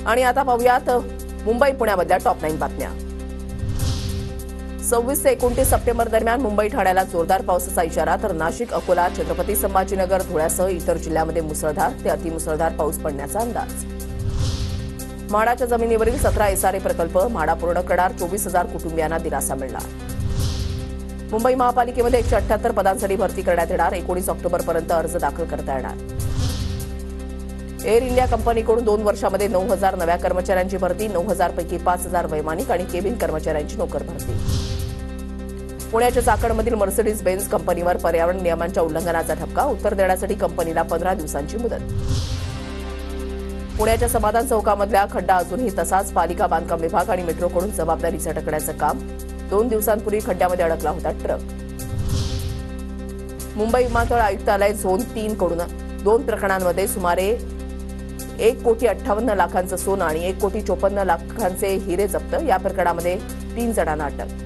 आणि आता पाहूयात मुंबई पुण्यामधल्या टॉप 9 बातम्या। 26 ते 29 सप्टेंबर दरम्यान मुंबई ठाण्याला जोरदार पावसाचा इशारा, तर नाशिक, अकोला, छत्रपती संभाजीनगर, धुळ्यासह इतर जिल्ह्यांमध्ये मुसळधार ते अतिमुसळधार पाऊस पडण्याचा अंदाज। म्हाडाच्या जमिनीवरील 17 एसआरए प्रकल्प म्हाडा पूर्ण करणार, 24,000 कुटुंबियांना दिलासा मिळणार। मुंबई महापालिकेमध्ये 178 पदांसाठी भरती करण्यात येणार, 19 ऑक्टोबरपर्यंत अर्ज दाखल करता येणार। एअर इंडिया कंपनीकडून 2 वर्षांमध्ये 9,000 नव्या कर्मचाऱ्यांची भरती, 9,000 पैकी 5,000 वैमानिक आणि केबिन कर्मचाऱ्यांची नोकर भरती। पुण्याच्या चाकणमधील मर्सिडीज बेन्झ कंपनीवर पर्यावरण नियमांच्या उल्लंघनाचा ठपका, उत्तर देण्यासाठी कंपनीला 15 दिवसांची मुदत। पुण्याच्या समाधान चौकामधला खड्डा अजूनही तसाच, पालिका बांधकाम विभाग आणि मेट्रोकडून जबाबदारी झटकण्याचं काम। 2 दिवसांपूर्वी खड्ड्यामध्ये अडकला होता ट्रक। मुंबई विमानतळ आयुक्तालय झोन 3 कडून 2 प्रकरणांमध्ये सुमारे 1,58,00,000 सोनं आणि 1,54,00,000 हिरे जप्त। या प्रकरणामध्ये 3 जणांना अटक।